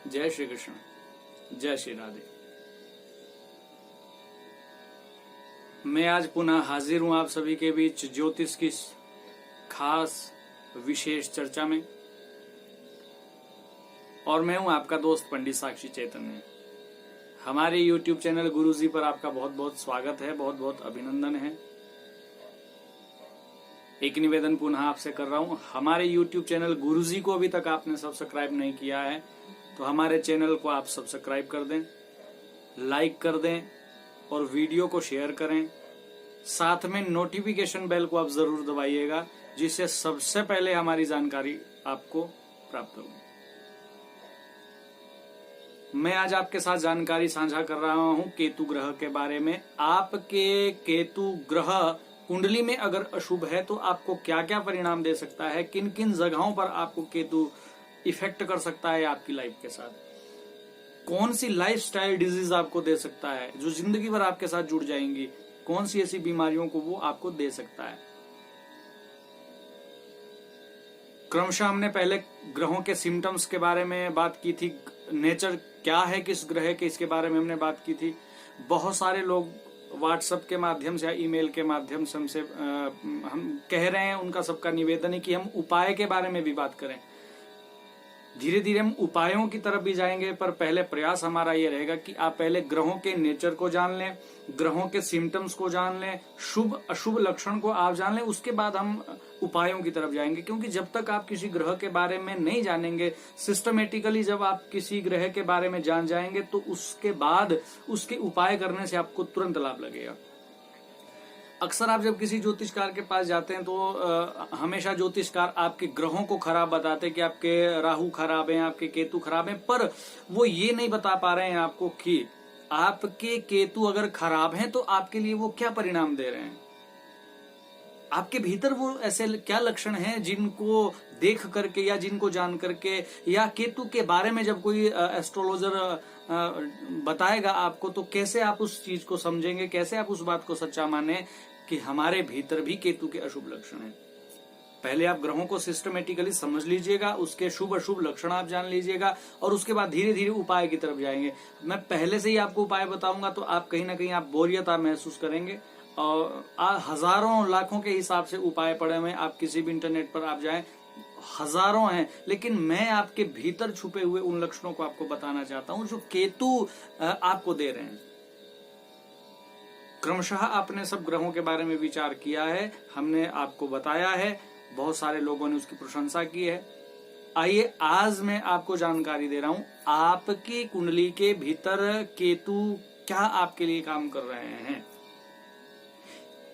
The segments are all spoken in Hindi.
जय श्री कृष्ण, जय श्री राधे। मैं आज पुनः हाजिर हूं आप सभी के बीच ज्योतिष की खास विशेष चर्चा में, और मैं हूं आपका दोस्त पंडित साक्षी चैतन्य। हमारे YouTube चैनल गुरुजी पर आपका बहुत बहुत स्वागत है, बहुत बहुत अभिनंदन है। एक निवेदन पुनः आपसे कर रहा हूं, हमारे YouTube चैनल गुरुजी को अभी तक आपने सब्सक्राइब नहीं किया है तो हमारे चैनल को आप सब्सक्राइब कर दें, लाइक कर दें और वीडियो को शेयर करें। साथ में नोटिफिकेशन बेल को आप जरूर दबाइएगा, जिससे सबसे पहले हमारी जानकारी आपको प्राप्त होगी। मैं आज आपके साथ जानकारी साझा कर रहा हूं केतु ग्रह के बारे में। आपके केतु ग्रह कुंडली में अगर अशुभ है तो आपको क्या क्या परिणाम दे सकता है, किन किन जगहों पर आपको केतु इफेक्ट कर सकता है आपकी लाइफ के साथ, कौन सी लाइफस्टाइल डिजीज आपको दे सकता है जो जिंदगी भर आपके साथ जुड़ जाएंगी, कौन सी ऐसी बीमारियों को वो आपको दे सकता है। क्रमशः हमने पहले ग्रहों के सिम्टम्स के बारे में बात की थी, नेचर क्या है किस ग्रह के, इसके बारे में हमने बात की थी। बहुत सारे लोग व्हाट्सएप के माध्यम से या ईमेल के माध्यम से हमसे हम कह रहे हैं, उनका सबका निवेदन है कि हम उपाय के बारे में भी बात करें। धीरे धीरे हम उपायों की तरफ भी जाएंगे, पर पहले प्रयास हमारा ये रहेगा कि आप पहले ग्रहों के नेचर को जान लें, ग्रहों के सिम्टम्स को जान लें, शुभ अशुभ लक्षण को आप जान लें, उसके बाद हम उपायों की तरफ जाएंगे। क्योंकि जब तक आप किसी ग्रह के बारे में नहीं जानेंगे, सिस्टमेटिकली जब आप किसी ग्रह के बारे में जान जाएंगे तो उसके बाद उसके उपाय करने से आपको तुरंत लाभ लगेगा। अक्सर आप जब किसी ज्योतिषकार के पास जाते हैं तो हमेशा ज्योतिषकार आपके ग्रहों को खराब बताते हैं कि आपके राहु खराब हैं, आपके केतु खराब हैं, पर वो ये नहीं बता पा रहे हैं आपको कि आपके केतु अगर खराब हैं तो आपके लिए वो क्या परिणाम दे रहे हैं। आपके भीतर वो ऐसे क्या लक्षण हैं जिनको देख करके या जिनको जान करके, या केतु के बारे में जब कोई एस्ट्रोलॉजर बताएगा आपको तो कैसे आप उस चीज को समझेंगे, कैसे आप उस बात को सच्चा माने कि हमारे भीतर भी केतु के अशुभ लक्षण हैं। पहले आप ग्रहों को सिस्टमेटिकली समझ लीजिएगा, उसके शुभ अशुभ लक्षण आप जान लीजिएगा, और उसके बाद धीरे धीरे उपाय की तरफ जाएंगे। मैं पहले से ही आपको उपाय बताऊंगा तो आप कहीं ना कहीं आप बोरियत आप महसूस करेंगे, और हजारों लाखों के हिसाब से उपाय पड़े हुए, आप किसी भी इंटरनेट पर आप जाएं, हजारों हैं, लेकिन मैं आपके भीतर छुपे हुए उन लक्षणों को आपको बताना चाहता हूं जो केतु आपको दे रहे हैं। क्रमशः आपने सब ग्रहों के बारे में विचार किया है, हमने आपको बताया है, बहुत सारे लोगों ने उसकी प्रशंसा की है। आइए आज मैं आपको जानकारी दे रहा हूं, आपकी कुंडली के भीतर केतु क्या आपके लिए काम कर रहे हैं।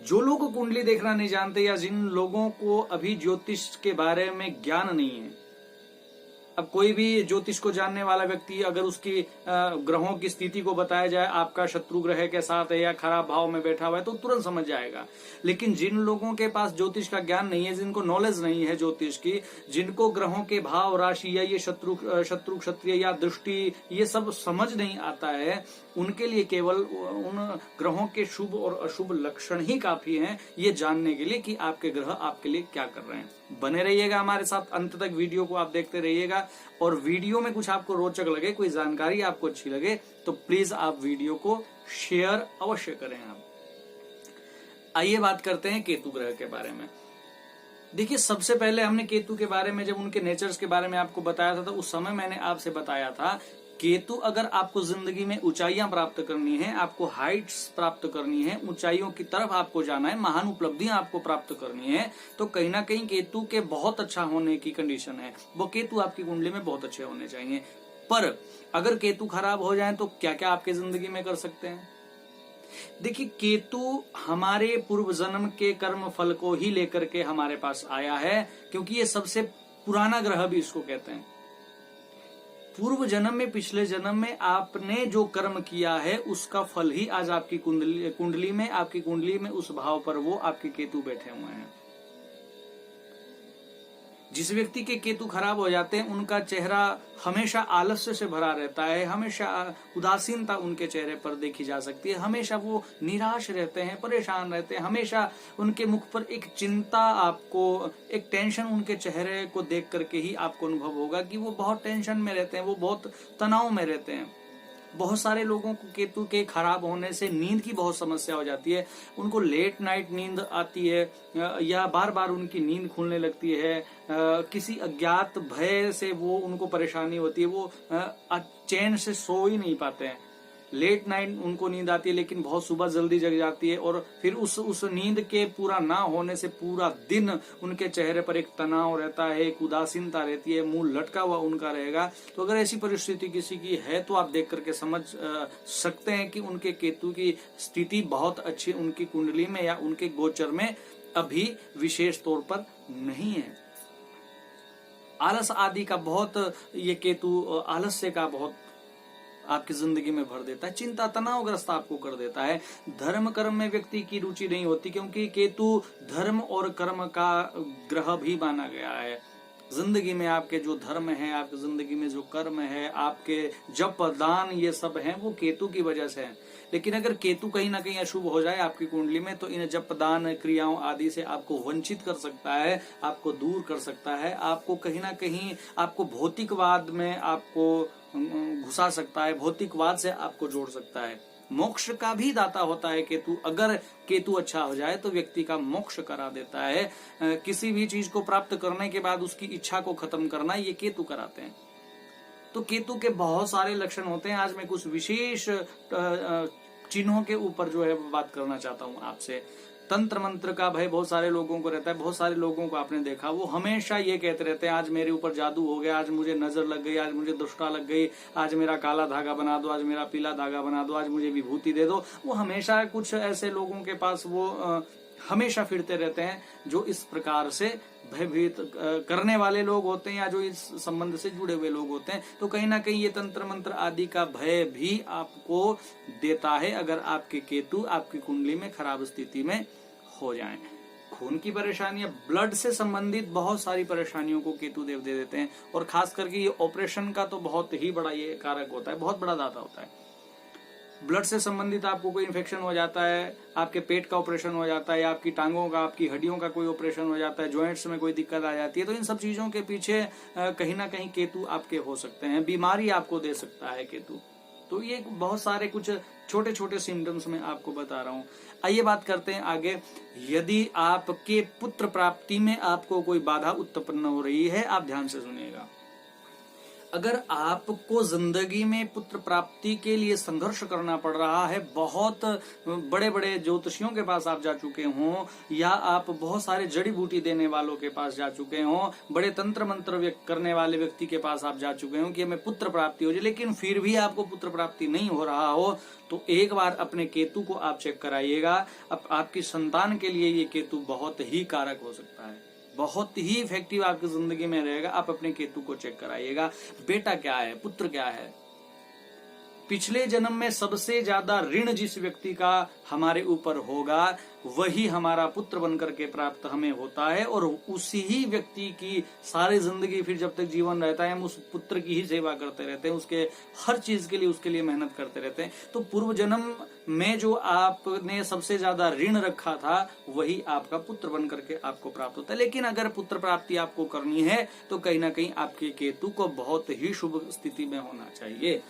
जो लोग कुंडली देखना नहीं जानते या जिन लोगों को अभी ज्योतिष के बारे में ज्ञान नहीं है, अब कोई भी ज्योतिष को जानने वाला व्यक्ति अगर उसकी ग्रहों की स्थिति को बताया जाए, आपका शत्रु ग्रह के साथ है या खराब भाव में बैठा हुआ है, तो तुरंत समझ जाएगा। लेकिन जिन लोगों के पास ज्योतिष का ज्ञान नहीं है, जिनको नॉलेज नहीं है ज्योतिष की, जिनको ग्रहों के भाव राशि या ये शत्रु क्षत्रिय या दृष्टि ये सब समझ नहीं आता है, उनके लिए केवल उन ग्रहों के शुभ और अशुभ लक्षण ही काफी हैं ये जानने के लिए कि आपके ग्रह आपके लिए क्या कर रहे हैं। बने रहिएगा हमारे साथ, अंत तक वीडियो को आप देखते रहिएगा, और वीडियो में कुछ आपको रोचक लगे, कोई जानकारी आपको अच्छी लगे तो प्लीज आप वीडियो को शेयर अवश्य करें। आप आइए बात करते हैं केतु ग्रह के बारे में। देखिए, सबसे पहले हमने केतु के बारे में जब उनके नेचर्स के बारे में आपको बताया था तो उस समय मैंने आपसे बताया था, केतु अगर आपको जिंदगी में ऊंचाइयां प्राप्त करनी है, आपको हाइट्स प्राप्त करनी है, ऊंचाइयों की तरफ आपको जाना है, महान उपलब्धियां आपको प्राप्त करनी है, तो कहीं ना कहीं केतु के बहुत अच्छा होने की कंडीशन है। वो केतु आपकी कुंडली में बहुत अच्छे होने चाहिए। पर अगर केतु खराब हो जाए तो क्या क्या आपके जिंदगी में कर सकते हैं। देखिए, केतु हमारे पूर्व जन्म के कर्म फल को ही लेकर के हमारे पास आया है, क्योंकि ये सबसे पुराना ग्रह भी इसको कहते हैं। पूर्व जन्म में, पिछले जन्म में आपने जो कर्म किया है उसका फल ही आज आपकी कुंडली में, आपकी कुंडली में उस भाव पर वो आपके केतु बैठे हुए हैं। जिस व्यक्ति के केतु खराब हो जाते हैं उनका चेहरा हमेशा आलस्य से भरा रहता है, हमेशा उदासीनता उनके चेहरे पर देखी जा सकती है, हमेशा वो निराश रहते हैं, परेशान रहते हैं, हमेशा उनके मुख पर एक चिंता, आपको एक टेंशन उनके चेहरे को देख करके ही आपको अनुभव होगा कि वो बहुत टेंशन में रहते हैं, वो बहुत तनाव में रहते हैं। बहुत सारे लोगों को केतु के खराब होने से नींद की बहुत समस्या हो जाती है, उनको लेट नाइट नींद आती है या बार बार उनकी नींद खुलने लगती है, किसी अज्ञात भय से वो उनको परेशानी होती है, वो चैन से सो ही नहीं पाते हैं। लेट नाइट उनको नींद आती है लेकिन बहुत सुबह जल्दी जग जाती है और फिर उस नींद के पूरा ना होने से पूरा दिन उनके चेहरे पर एक तनाव रहता है, एक उदासीनता रहती है, मुंह लटका हुआ उनका रहेगा। तो अगर ऐसी परिस्थिति किसी की है तो आप देख करके समझ सकते हैं कि उनके केतु की स्थिति बहुत अच्छी उनकी कुंडली में या उनके गोचर में अभी विशेष तौर पर नहीं है। आलस आदि का बहुत, ये केतु आलस्य का बहुत आपकी जिंदगी में भर देता है, चिंता तनावग्रस्त आपको कर देता है। धर्म कर्म में व्यक्ति की रुचि नहीं होती क्योंकि केतु धर्म और कर्म का ग्रह भी माना गया है। जिंदगी में आपके जो धर्म है, आपकी जिंदगी में जो कर्म है, आपके जप दान ये सब हैं वो केतु की वजह से है। लेकिन अगर केतु कहीं ना कहीं अशुभ हो जाए आपकी कुंडली में तो इन जप दान क्रियाओं आदि से आपको वंचित कर सकता है, आपको दूर कर सकता है, आपको कहीं ना कहीं आपको भौतिकवाद में आपको घुसा सकता है, भौतिकवाद से आपको जोड़ सकता है। मोक्ष का भी दाता होता है केतु। अगर केतु अच्छा हो जाए तो व्यक्ति का मोक्ष करा देता है। किसी भी चीज को प्राप्त करने के बाद उसकी इच्छा को खत्म करना ये केतु कराते हैं। तो केतु के बहुत सारे लक्षण होते हैं। आज मैं कुछ विशेष चिन्हों के ऊपर जो है बात करना चाहता हूं आपसे। तंत्र मंत्र का भय बहुत सारे लोगों को रहता है। बहुत सारे लोगों को आपने देखा वो हमेशा ये कहते रहते हैं आज मेरे ऊपर जादू हो गया, आज मुझे नजर लग गई, आज मुझे दुष्टा लग गई, आज मेरा काला धागा बना दो, आज मेरा पीला धागा बना दो, आज मुझे विभूति दे दो। वो हमेशा कुछ ऐसे लोगों के पास वो हमेशा फिरते रहते हैं जो इस प्रकार से भयभीत करने वाले लोग होते हैं या जो इस संबंध से जुड़े हुए लोग होते हैं। तो कहीं ना कहीं ये तंत्र मंत्र आदि का भय भी आपको देता है अगर आपके केतु आपकी कुंडली में खराब स्थिति में हो जाएं। खून की परेशानियां, ब्लड से संबंधित बहुत सारी परेशानियों को केतु देव दे देते हैं और खास करके ये ऑपरेशन का तो बहुत ही बड़ा ये कारक होता है, बहुत बड़ा दाता होता है। ब्लड से संबंधित आपको कोई इन्फेक्शन हो जाता है, आपके पेट का ऑपरेशन हो जाता है, आपकी टांगों का, आपकी हड्डियों का कोई ऑपरेशन हो जाता है, जॉइंट्स में कोई दिक्कत आ जाती है, तो इन सब चीजों के पीछे कहीं ना कहीं केतु आपके हो सकते हैं। बीमारी आपको दे सकता है केतु। तो ये बहुत सारे कुछ छोटे छोटे सिम्टम्स में आपको बता रहा हूं। आइए बात करते हैं आगे। यदि आपके पुत्र प्राप्ति में आपको कोई बाधा उत्पन्न हो रही है, आप ध्यान से सुनिएगा। अगर आपको जिंदगी में पुत्र प्राप्ति के लिए संघर्ष करना पड़ रहा है, बहुत बड़े बड़े ज्योतिषियों के पास आप जा चुके हो या आप बहुत सारे जड़ी बूटी देने वालों के पास जा चुके हो, बड़े तंत्र मंत्र करने वाले व्यक्ति के पास आप जा चुके हो कि हमें पुत्र प्राप्ति हो जाए, लेकिन फिर भी आपको पुत्र प्राप्ति नहीं हो रहा हो, तो एक बार अपने केतु को आप चेक कराइएगा। अब आपकी संतान के लिए ये केतु बहुत ही कारक हो सकता है, बहुत ही इफेक्टिव आपकी जिंदगी में रहेगा। आप अपने केतु को चेक कराइएगा। बेटा क्या है, पुत्र क्या है। पिछले जन्म में सबसे ज्यादा ऋण जिस व्यक्ति का हमारे ऊपर होगा वही हमारा पुत्र बनकर के प्राप्त हमें होता है और उसी ही व्यक्ति की सारी जिंदगी फिर जब तक जीवन रहता है हम उस पुत्र की ही सेवा करते रहते हैं, उसके हर चीज के लिए उसके लिए मेहनत करते रहते हैं। तो पूर्व जन्म में जो आपने सबसे ज्यादा ऋण रखा था वही आपका पुत्र बनकर के आपको प्राप्त होता है। लेकिन अगर पुत्र प्राप्ति आपको करनी है तो कहीं ना कहीं आपके केतु को बहुत ही शुभ स्थिति में होना चाहिए।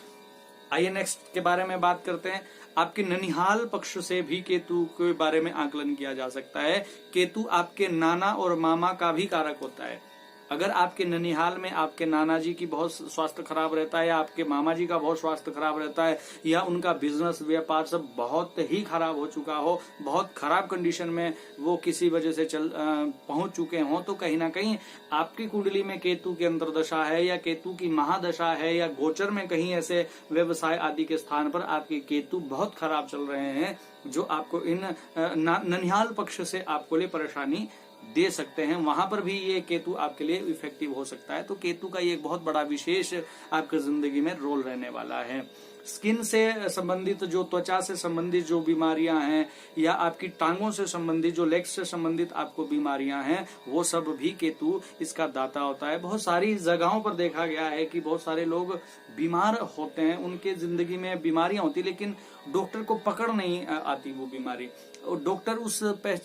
आइए नेक्स्ट के बारे में बात करते हैं। आपके ननिहाल पक्ष से भी केतु के बारे में आकलन किया जा सकता है। केतु आपके नाना और मामा का भी कारक होता है। अगर आपके ननिहाल में आपके नाना जी की बहुत स्वास्थ्य खराब रहता है या आपके मामा जी का बहुत स्वास्थ्य खराब रहता है या उनका बिजनेस व्यापार सब बहुत ही खराब हो चुका हो, बहुत खराब कंडीशन में वो किसी वजह से पहुंच चुके हों, तो कहीं ना कहीं आपकी कुंडली में केतु की अंतर्दशा है या केतु की महादशा है या गोचर में कहीं ऐसे व्यवसाय आदि के स्थान पर आपके केतु बहुत खराब चल रहे हैं जो आपको इन ननिहाल पक्ष से आपको लिए परेशानी दे सकते हैं, वहां पर भी ये केतु आपके लिए इफेक्टिव हो सकता है। तो केतु का ये एक बहुत बड़ा विशेष आपकी जिंदगी में रोल रहने वाला है। स्किन से संबंधित, जो त्वचा से संबंधित जो बीमारियां हैं, या आपकी टांगों से संबंधित, जो लेग्स से संबंधित आपको बीमारियां हैं, वो सब भी केतु इसका दाता होता है। बहुत सारी जगहों पर देखा गया है कि बहुत सारे लोग बीमार होते हैं, उनके जिंदगी में बीमारियां होती, लेकिन डॉक्टर को पकड़ नहीं आती वो बीमारी, और डॉक्टर उस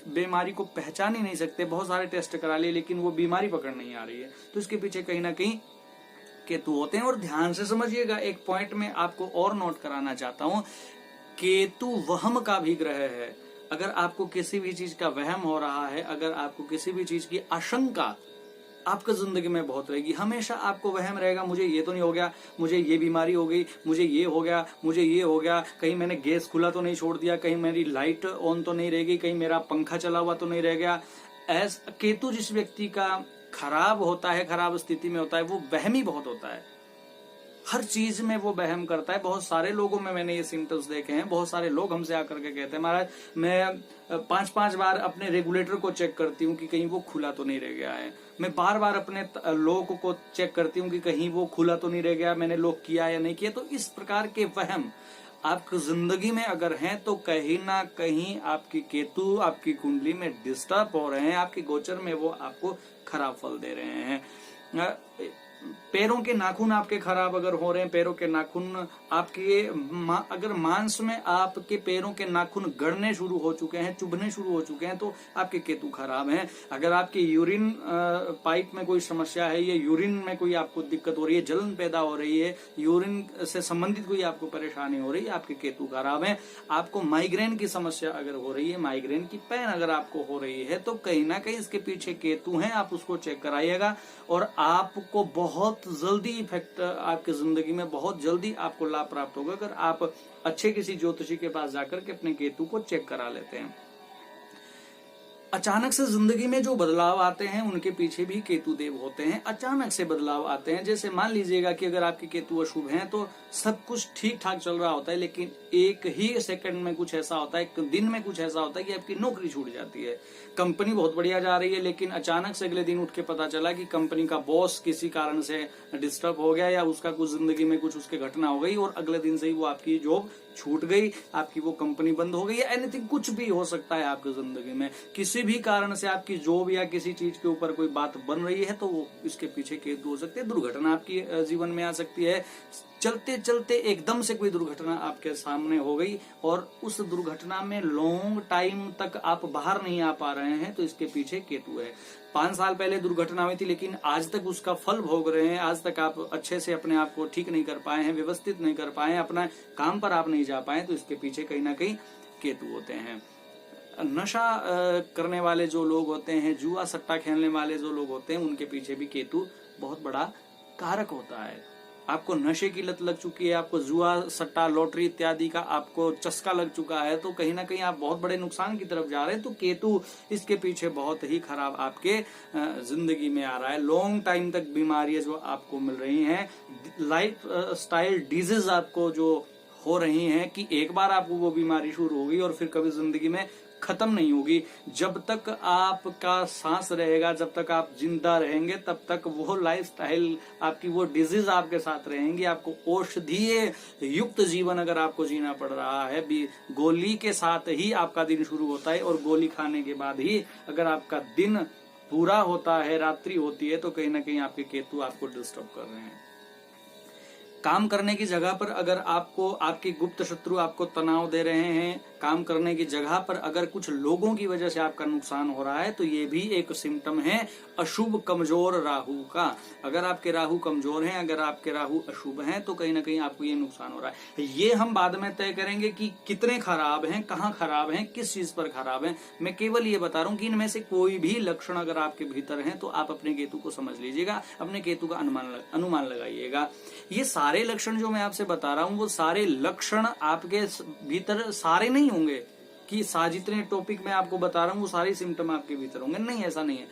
बीमारी को पहचान ही नहीं सकते। बहुत सारे टेस्ट करा लिए लेकिन वो बीमारी पकड़ नहीं आ रही है। तो इसके पीछे कहीं ना कहीं केतु होते हैं। और ध्यान से समझिएगा, एक पॉइंट में आपको और नोट कराना चाहता हूं, केतु वहम का भी ग्रह है। अगर आपको किसी भी चीज का वहम हो रहा है, अगर आपको किसी भी चीज की आशंका आपकी जिंदगी में बहुत रहेगी, हमेशा आपको वहम रहेगा, मुझे ये तो नहीं हो गया, मुझे ये बीमारी हो गई, मुझे ये हो गया, मुझे ये हो गया, कहीं मैंने गैस खुला तो नहीं छोड़ दिया, कहीं मेरी लाइट ऑन तो नहीं रहेगी, कहीं मेरा पंखा चला हुआ तो नहीं रह गया। केतु जिस व्यक्ति का खराब होता है, खराब स्थिति में होता है, वो वहमी बहुत होता है, हर चीज में वो वहम करता है। बहुत सारे लोगों में मैंने ये सिम्टम्स देखे हैं। बहुत सारे लोग हमसे आकर के कहते हैं, महाराज मैं 5-5 बार अपने रेगुलेटर को चेक करती हूँ कि कहीं वो खुला तो नहीं रह गया है, मैं बार बार अपने लॉक को चेक करती हूँ कि कहीं वो खुला तो नहीं रह गया, मैंने लॉक किया या नहीं किया। तो इस प्रकार के वहम आपकी जिंदगी में अगर हैं तो कहीं ना कहीं आपकी केतु आपकी कुंडली में डिस्टर्ब हो रहे हैं, आपके गोचर में वो आपको खराब फल दे रहे हैं। पैरों के नाखून आपके खराब अगर हो रहे हैं, पैरों के नाखून आपके अगर मांस में आपके पैरों के नाखून गड़ने शुरू हो चुके हैं, चुभने शुरू हो चुके हैं, तो आपके केतु खराब हैं। अगर आपके यूरिन पाइप में कोई समस्या है, या यूरिन में कोई आपको दिक्कत हो रही है, जलन पैदा हो रही है, यूरिन से संबंधित कोई आपको परेशानी हो रही है, आपके केतु खराब है। आपको माइग्रेन की समस्या अगर हो रही है, माइग्रेन की पेन अगर आपको हो रही है, तो कहीं ना कहीं इसके पीछे केतु है, आप उसको चेक कराइएगा और आपको बहुत जल्दी इफेक्ट आपकी जिंदगी में बहुत जल्दी आपको लाभ प्राप्त होगा अगर आप अच्छे किसी ज्योतिषी के पास जाकर के अपने केतु को चेक करा लेते हैं। अचानक से जिंदगी में जो बदलाव आते हैं उनके पीछे भी केतु देव होते हैं। अचानक से बदलाव आते हैं, जैसे मान लीजिएगा कि अगर आपके केतु अशुभ हैं तो सब कुछ ठीक ठाक चल रहा होता है, लेकिन एक ही सेकंड में कुछ ऐसा होता है, एक दिन में कुछ ऐसा होता है कि आपकी नौकरी छूट जाती है। कंपनी बहुत बढ़िया जा रही है, लेकिन अचानक से अगले दिन उठ के पता चला कि कंपनी का बॉस किसी कारण से डिस्टर्ब हो गया, या उसका कुछ जिंदगी में कुछ उसके घटना हो गई और अगले दिन से ही वो आपकी जॉब छूट गई, आपकी वो कंपनी बंद हो गई, या एनीथिंग कुछ भी हो सकता है आपकी जिंदगी में। किसी भी कारण से आपकी जॉब या किसी चीज के ऊपर कोई बात बन रही है तो वो इसके पीछे केतु हो सकते हैं। दुर्घटना आपकी जीवन में आ सकती है, चलते चलते एकदम से कोई दुर्घटना आपके सामने हो गई और उस दुर्घटना में लॉन्ग टाइम तक आप बाहर नहीं आ पा रहे हैं, तो इसके पीछे केतु है। 5 साल पहले दुर्घटना हुई थी, लेकिन आज तक उसका फल भोग रहे हैं, आज तक आप अच्छे से अपने आप को ठीक नहीं कर पाए हैं, व्यवस्थित नहीं कर पाए हैं, अपना काम पर आप नहीं जा पाए, तो इसके पीछे कहीं ना कहीं केतु होते हैं। नशा करने वाले जो लोग होते हैं, जुआ सट्टा खेलने वाले जो लोग होते हैं, उनके पीछे भी केतु बहुत बड़ा कारक होता है। आपको नशे की लत लग चुकी है, आपको जुआ सट्टा लॉटरी इत्यादि का आपको चस्का लग चुका है, तो कहीं ना कहीं आप बहुत बड़े नुकसान की तरफ जा रहे हैं, तो केतु इसके पीछे बहुत ही खराब आपके जिंदगी में आ रहा है। लॉन्ग टाइम तक बीमारियां जो आपको मिल रही हैं, लाइफ स्टाइल डिजीज आपको जो हो रही हैं कि एक बार आपको वो बीमारी शुरू होगी और फिर कभी जिंदगी में खत्म नहीं होगी। जब तक आपका सांस रहेगा, जब तक आप जिंदा रहेंगे, तब तक वो लाइफस्टाइल आपकी वो डिजीज आपके साथ रहेंगी। आपको औषधीय युक्त जीवन अगर आपको जीना पड़ रहा है, गोली के साथ ही आपका दिन शुरू होता है और गोली खाने के बाद ही अगर आपका दिन पूरा होता है, रात्रि होती है, तो कहीं ना कहीं आपके केतु आपको डिस्टर्ब कर रहे हैं। काम करने की जगह पर अगर आपको आपके गुप्त शत्रु आपको तनाव दे रहे हैं, काम करने की जगह पर अगर कुछ लोगों की वजह से आपका नुकसान हो रहा है, तो ये भी एक सिम्टम है अशुभ कमजोर राहु का। अगर आपके राहु कमजोर हैं, अगर आपके राहु अशुभ हैं, तो कहीं ना कहीं आपको ये नुकसान हो रहा है। ये हम बाद में तय करेंगे कि कितने खराब हैं, कहाँ खराब हैं, किस चीज पर खराब हैं। मैं केवल ये बता रहा हूँ कि इनमें से कोई भी लक्षण अगर आपके भीतर हैं तो आप अपने केतु को समझ लीजिएगा, अपने केतु का अनुमान लगाइएगा। ये सारे लक्षण जो मैं आपसे बता रहा हूँ, वो सारे लक्षण आपके भीतर सारे नहीं होंगे कि जितने टॉपिक मैं आपको बता रहा हूँ वो सारे सिम्टम आपके भीतर होंगे, नहीं, ऐसा नहीं है।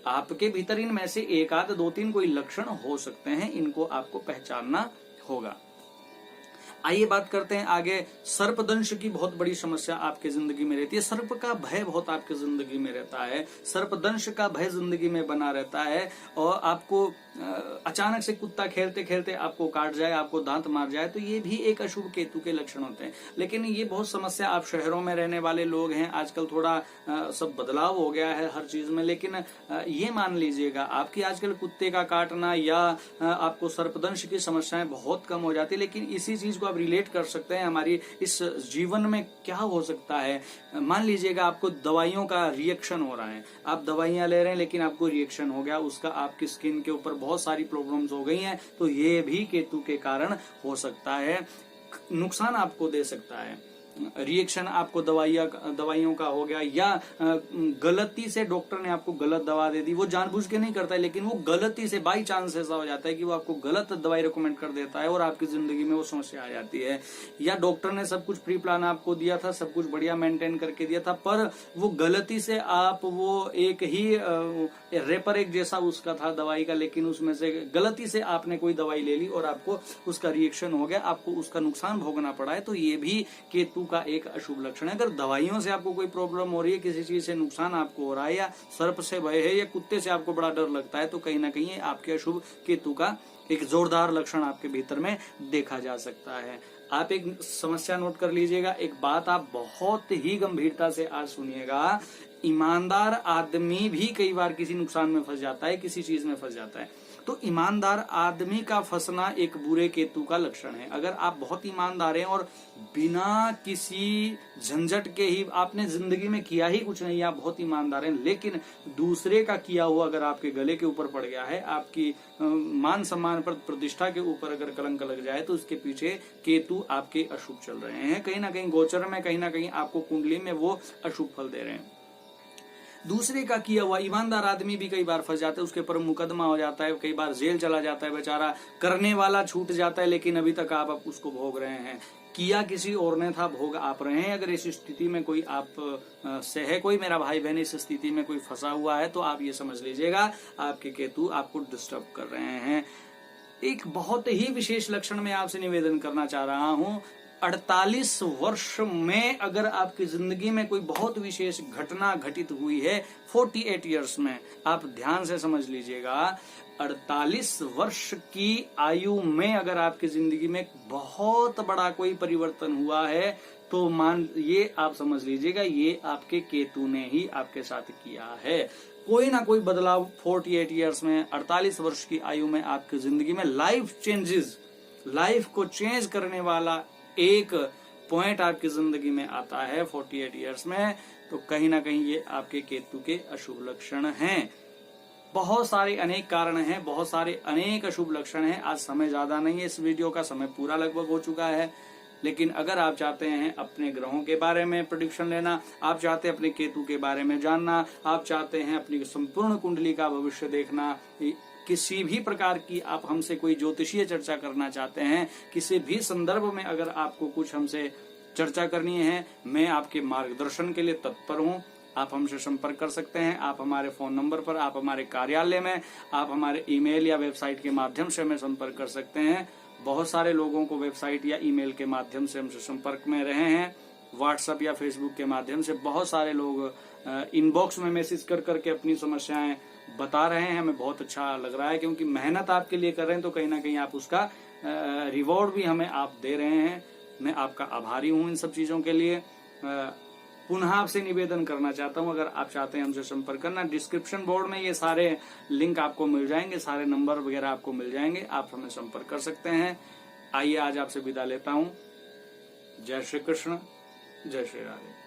आपके भीतर इनमें से 1 आध 2 3 कोई लक्षण हो सकते हैं, इनको आपको पहचानना होगा। आइए बात करते हैं आगे। सर्पदंश की बहुत बड़ी समस्या आपके जिंदगी में रहती है। सर्प का भय बहुत आपके जिंदगी में रहता है। सर्पदंश का भय जिंदगी में बना रहता है और आपको अचानक से कुत्ता खेलते खेलते आपको काट जाए, आपको दांत मार जाए, तो ये भी एक अशुभ केतु के लक्षण होते हैं। लेकिन ये बहुत समस्या आप शहरों में रहने वाले लोग हैं, आजकल थोड़ा सब बदलाव हो गया है हर चीज में। लेकिन ये मान लीजिएगा आपकी आजकल कुत्ते का काटना या आपको सर्पदंश की समस्याएं बहुत कम हो जाती है। लेकिन इसी चीज को आप रिलेट कर सकते हैं हमारी इस जीवन में क्या हो सकता है। मान लीजिएगा आपको दवाइयों का रिएक्शन हो रहा है, आप दवाइयां ले रहे हैं लेकिन आपको रिएक्शन हो गया, उसका आपकी स्किन के ऊपर बहुत सारी प्रॉब्लम्स हो गई हैं, तो ये भी केतु के कारण हो सकता है, नुकसान आपको दे सकता है। रिएक्शन आपको दवाइयों का हो गया, या गलती से डॉक्टर ने आपको गलत दवा दे दी, वो जानबूझ के नहीं करता है लेकिन वो गलती से बाई चांस ऐसा हो जाता है कि वो आपको गलत दवाई रिकमेंड कर देता है और आपकी जिंदगी में वो समस्या आ जाती है। या डॉक्टर ने सब कुछ प्री प्लान आपको दिया था, सब कुछ बढ़िया मेंटेन करके दिया था, पर वो गलती से आप वो एक ही रेपर एक जैसा उसका था दवाई का, लेकिन उसमें से गलती से आपने कोई दवाई ले ली और आपको उसका रिएक्शन हो गया, आपको उसका नुकसान भोगना पड़ा है। तो ये भी केतु का एक अशुभ लक्षण है। अगर दवाइयों से आपको कोई प्रॉब्लम हो रही है, किसी चीज से नुकसान आपको हो रहा है, या सर्प से भय है, या कुत्ते से आपको बड़ा डर लगता है, तो कहीं ना कहीं आपके अशुभ केतु का एक जोरदार लक्षण आपके भीतर में देखा जा सकता है। आप एक समस्या नोट कर लीजिएगा, एक बात आप बहुत ही गंभीरता से आज सुनिएगा। ईमानदार आदमी भी कई बार किसी नुकसान में फंस जाता है, किसी चीज में फंस जाता है। तो ईमानदार आदमी का फंसना एक बुरे केतु का लक्षण है। अगर आप बहुत ईमानदार हैं और बिना किसी झंझट के ही आपने जिंदगी में किया ही कुछ नहीं, आप बहुत ईमानदार हैं, लेकिन दूसरे का किया हुआ अगर आपके गले के ऊपर पड़ गया है, आपकी मान सम्मान पर प्रतिष्ठा के ऊपर अगर कलंक लग जाए, तो उसके पीछे केतु आपके अशुभ चल रहे हैं। कहीं ना कहीं गोचर में, कहीं ना कहीं आपको कुंडली में वो अशुभ फल दे रहे हैं। दूसरे का किया हुआ ईमानदार आदमी भी कई बार फंस जाता है, उसके ऊपर मुकदमा हो जाता है, कई बार जेल चला जाता है, बेचारा करने वाला छूट जाता है, लेकिन अभी तक आप उसको भोग रहे हैं। किया किसी और ने था, भोग आप रहे हैं। अगर इस स्थिति में कोई आप से है, कोई मेरा भाई बहन इस स्थिति में कोई फंसा हुआ है, तो आप ये समझ लीजिएगा आपके केतु आपको डिस्टर्ब कर रहे हैं। एक बहुत ही विशेष लक्षण में आपसे निवेदन करना चाह रहा हूं। 48 वर्ष में अगर आपकी जिंदगी में कोई बहुत विशेष घटना घटित हुई है, 48 इयर्स में, आप ध्यान से समझ लीजिएगा, 48 वर्ष की आयु में अगर आपकी जिंदगी में बहुत बड़ा कोई परिवर्तन हुआ है, तो ये आप समझ लीजिएगा ये आपके केतु ने ही आपके साथ किया है। कोई ना कोई बदलाव 48 इयर्स में, 48 वर्ष की आयु में आपकी जिंदगी में लाइफ चेंजेस, लाइफ को चेंज करने वाला एक पॉइंट आपकी जिंदगी में आता है 48 इयर्स में, तो कहीं ना कहीं ये आपके केतु के अशुभ लक्षण हैं। बहुत सारे अनेक कारण हैं, बहुत सारे अनेक अशुभ लक्षण हैं। आज समय ज्यादा नहीं है, इस वीडियो का समय पूरा लगभग हो चुका है, लेकिन अगर आप चाहते हैं अपने ग्रहों के बारे में प्रेडिक्शन लेना, आप चाहते हैं अपने केतु के बारे में जानना, आप चाहते हैं अपनी संपूर्ण कुंडली का भविष्य देखना, किसी भी प्रकार की आप हमसे कोई ज्योतिषीय चर्चा करना चाहते हैं, किसी भी संदर्भ में अगर आपको कुछ हमसे चर्चा करनी है, मैं आपके मार्गदर्शन के लिए तत्पर हूं। आप हमसे संपर्क कर सकते हैं। आप हमारे फोन नंबर पर, आप हमारे कार्यालय में, आप हमारे ईमेल या वेबसाइट के माध्यम से हमें संपर्क कर सकते हैं। बहुत सारे लोगों को वेबसाइट या ईमेल के माध्यम से हमसे संपर्क में रहे हैं। व्हाट्सएप या फेसबुक के माध्यम से बहुत सारे लोग इनबॉक्स में मैसेज कर करके अपनी समस्याएं बता रहे हैं। हमें बहुत अच्छा लग रहा है, क्योंकि मेहनत आपके लिए कर रहे हैं, तो कहीं ना कहीं आप उसका रिवॉर्ड भी हमें आप दे रहे हैं। मैं आपका आभारी हूं इन सब चीजों के लिए। पुनः आपसे निवेदन करना चाहता हूं, अगर आप चाहते हैं हमसे संपर्क करना, डिस्क्रिप्शन बोर्ड में ये सारे लिंक आपको मिल जाएंगे, सारे नंबर वगैरह आपको मिल जाएंगे, आप हमें संपर्क कर सकते हैं। आइए आज आपसे विदा लेता हूं। जय श्री कृष्ण, जय श्री राधे।